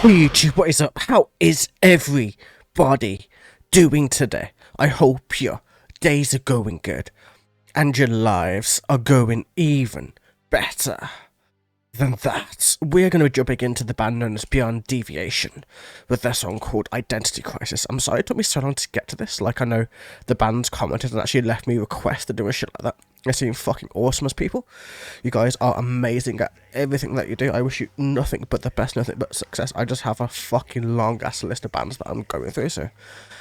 Hey YouTube, what is up? How is everybody doing today? I hope your days are going good and your lives are going even better than that. We're going to be jumping into the band known as Beyond Deviation with their song called Identity Crisis. I'm sorry it took me so long to get to this. Like, I know the band's commented and actually left me requests to do a shit like that. They seem fucking awesome as people. You guys are amazing at everything that you do. I wish you nothing but the best, nothing but success. I just have a fucking long ass list of bands that I'm going through, so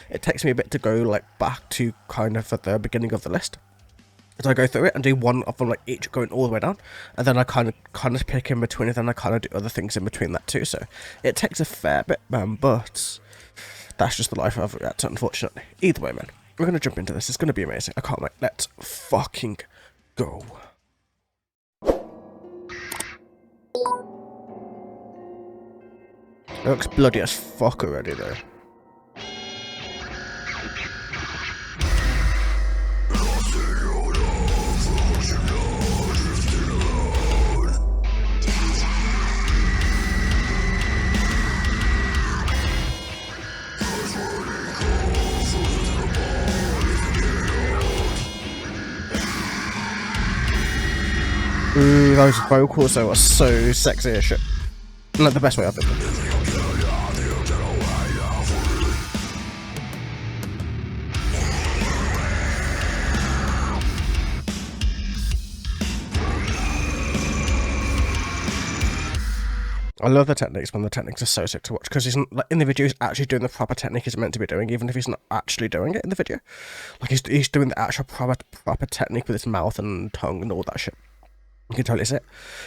it takes me a bit to go like back to kind of at the beginning of the list. So I go through it and do one of them like each going all the way down, and then I kind of pick in between it, and I kind of do other things in between that too. So it takes a fair bit, man, but that's just the life I've reacted to, unfortunately. Either way, man, we're gonna jump into this. It's gonna be amazing. I can't wait. Let's fucking go. It looks bloody as fuck already though. Ooh, those vocals though are so sexy as shit. Not the best way I've been. I love the techniques, man. The techniques are so sick to watch because he's not, like, in the video he's actually doing the proper technique he's meant to be doing, even if he's not actually doing it in the video. Like he's doing the actual proper technique with his mouth and tongue and all that shit. You can totally see it.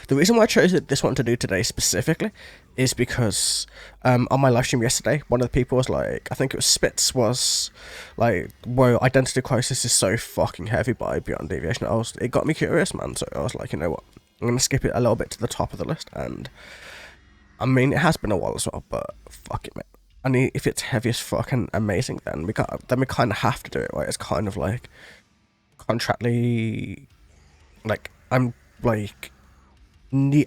The reason why I chose this one to do today specifically is because on my live stream yesterday, one of the people was like, I think it was Spitz, was like, whoa, Identity Crisis is so fucking heavy by Beyond Deviation. It got me curious, man, so I was like, you know what, I'm going to skip it a little bit to the top of the list, and I mean, it has been a while as well, but fuck it, man. I mean, if it's heavy as fuck and amazing, then we kind of have to do it, right? It's kind of like contractually, like, I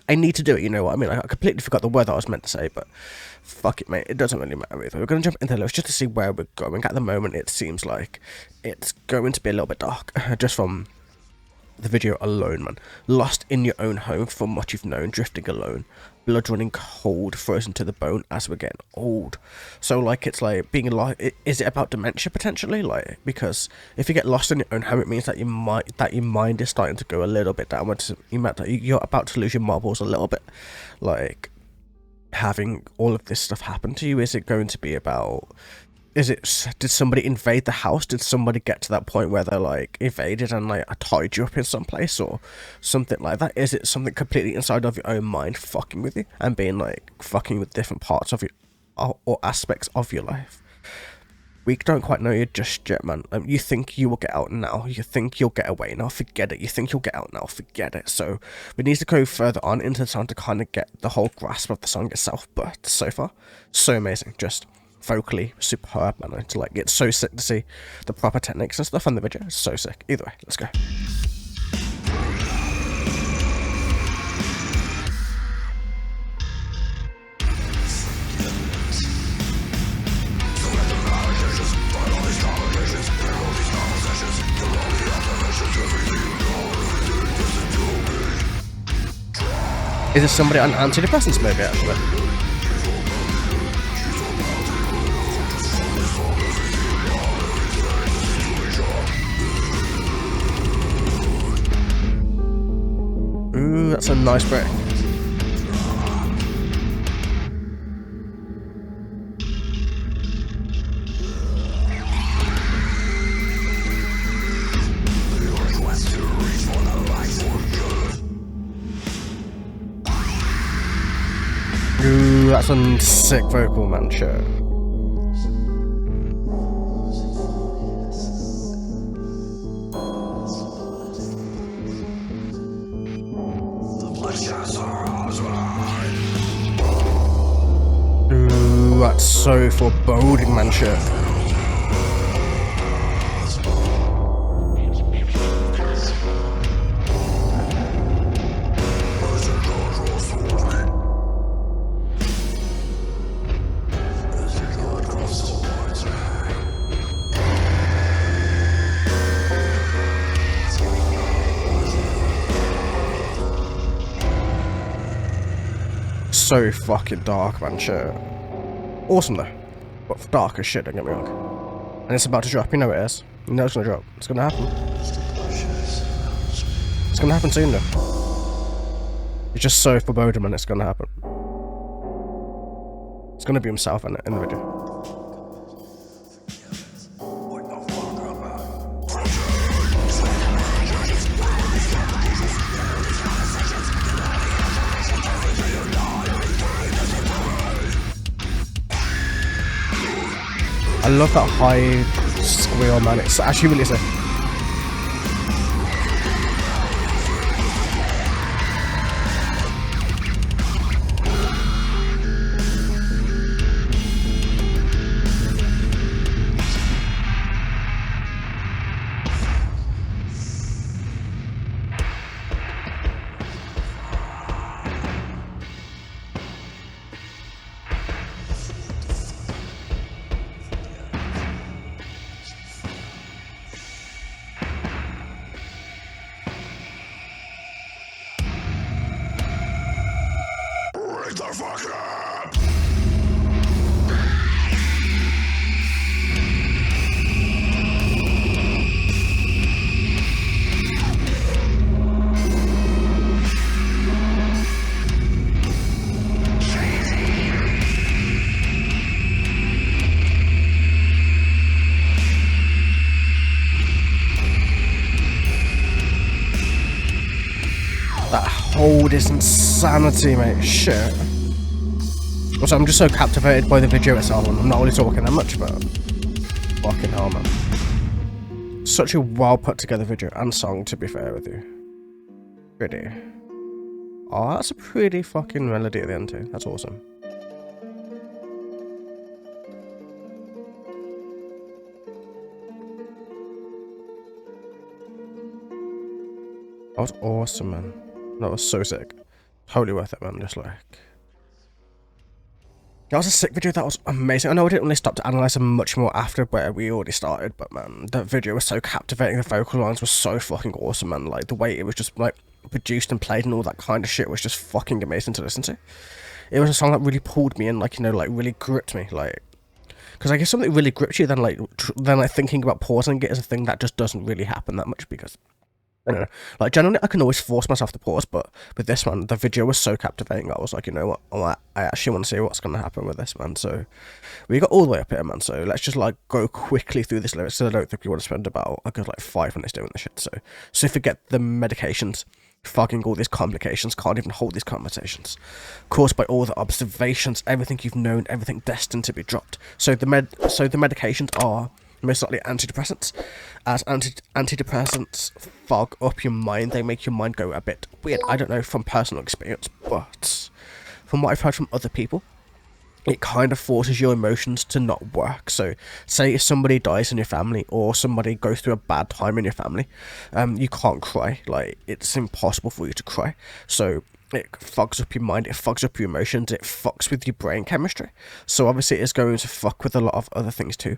need to do it, you know what I mean? I completely forgot the word that I was meant to say, but fuck it, mate. It doesn't really matter either. We're going to jump into the list just to see where we're going. At the moment, it seems like it's going to be a little bit dark, just from the video alone, man. Lost in your own home from what you've known, drifting alone. Blood running cold, frozen to the bone as we're getting old. So, like, it's like being lost. Is it about dementia potentially? Like, because if you get lost in your own home, it means that your mind is starting to go a little bit downwards. You're about to lose your marbles a little bit. Like, having all of this stuff happen to you, is it going to be about? Did somebody invade the house? Did somebody get to that point where they're like invaded and like tied you up in some place or something like that? Is it something completely inside of your own mind fucking with you and being like fucking with different parts of your or aspects of your life? We don't quite know you just yet, man. You think you will get out now. You think you'll get away now. Forget it. You think you'll get out now. Forget it. So we need to go further on into the song to kind of get the whole grasp of the song itself. But so far, so amazing. Just vocally superb, man. It's so sick to see the proper techniques and stuff on the video. It's so sick. Either way, let's go. Is this somebody on antidepressants maybe actually? Ooh, that's a nice break. Ooh, that's a sick vocal, man, sure. Ooh, that's so foreboding, man, shit. so fucking dark, man. Shit. Awesome though, but dark as shit. Don't get me wrong. And it's about to drop. You know it is. You know it's gonna drop. It's gonna happen. It's gonna happen soon though. It's just so foreboding, man. It's gonna happen. It's gonna be himself in the video. I love that high squeal, man. It's actually really sick. That hold is insanity, mate. Shit. Also, I'm just so captivated by the video itself. I'm not really talking that much, but fucking hell, man. Such a well put together video and song, to be fair with you. Pretty. Oh, that's a pretty fucking melody at the end too. That's awesome. That was awesome, man. That was so sick. Totally worth it, man. Just like... That was a sick video. That was amazing. I know I didn't really stop to analyse them much more after where we already started, but man, that video was so captivating. The vocal lines were so fucking awesome, man. Like, the way it was just, like, produced and played and all that kind of shit was just fucking amazing to listen to. It was a song that really pulled me in, like, you know, like, really gripped me, like... Because I guess something really grips you, then, like, thinking about pausing it is a thing that just doesn't really happen that much, because... I don't know. Like, generally, I can always force myself to pause, but with this one, the video was so captivating. I was like, you know what? I actually want to see what's going to happen with this, man. So, we got all the way up here, man. So, let's just, like, go quickly through this lyrics. So, I don't think we want to spend about a good, like, 5 minutes doing this shit. So forget the medications. Fucking all these complications. Can't even hold these conversations. Caused by all the observations, everything you've known, everything destined to be dropped. So, the medications are... most likely antidepressants, as antidepressants fog up your mind. They make your mind go a bit weird. I don't know from personal experience, but from what I've heard from other people, it kind of forces your emotions to not work. So say if somebody dies in your family or somebody goes through a bad time in your family, you can't cry. Like, it's impossible for you to cry. So it fucks up your mind, it fucks up your emotions, it fucks with your brain chemistry. So obviously it's going to fuck with a lot of other things too.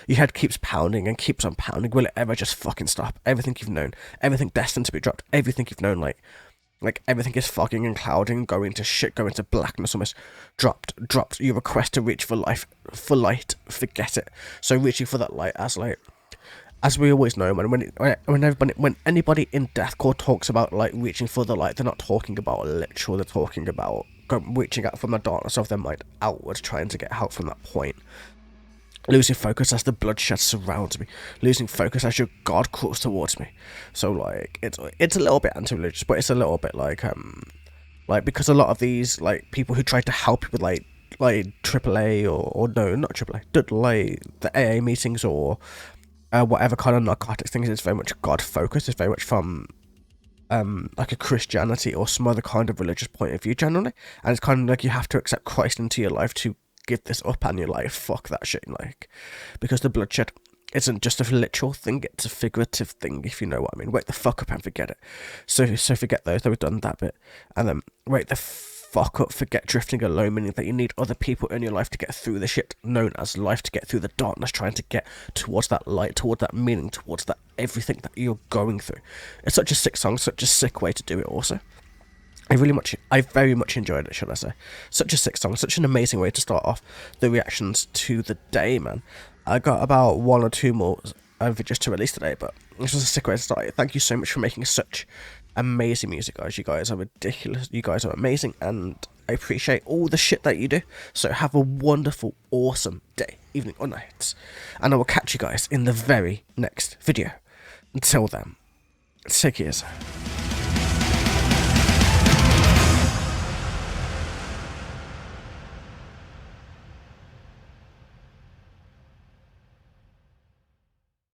Your head keeps pounding and keeps on pounding. Will it ever just fucking stop? Everything you've known, everything destined to be dropped, everything you've known, like everything is fogging and clouding, going to shit, going to blackness almost. Dropped. Your request to reach for light, forget it. So reaching for that light as we always know, when anybody in deathcore talks about, like, reaching for the light, they're not talking about literal, they're talking about reaching out from the darkness of their mind outwards, trying to get help from that point. Losing focus as the bloodshed surrounds me. Losing focus as your god crawls towards me. So, like, it's a little bit anti-religious, but it's a little bit, like, because a lot of these, like, people who try to help you with, like AAA, or no, not AAA, like, the AA meetings, or... whatever kind of narcotics things, it's very much God focused. It's very much from like a Christianity or some other kind of religious point of view generally, and it's kind of like you have to accept Christ into your life to give this up, and you're like, fuck that shit, like, because the bloodshed isn't just a literal thing, it's a figurative thing, if you know what I mean. Wake the fuck up and forget it. So forget those, we've done that bit, and then wake the fuck up, forget drifting alone, meaning that you need other people in your life to get through the shit known as life, to get through the darkness, trying to get towards that light, towards that meaning, towards that everything that you're going through. It's such a sick song, such a sick way to do it also. I very much enjoyed it, should I say. Such a sick song, such an amazing way to start off the reactions to the day, man. I got about one or two more videos to release today, but this was a sick way to start it. Thank you so much for making such amazing music, guys. You guys are ridiculous. You guys are amazing, and I appreciate all the shit that you do. So have a wonderful, awesome day, evening, or night. And I will catch you guys in the very next video. Until then, take care.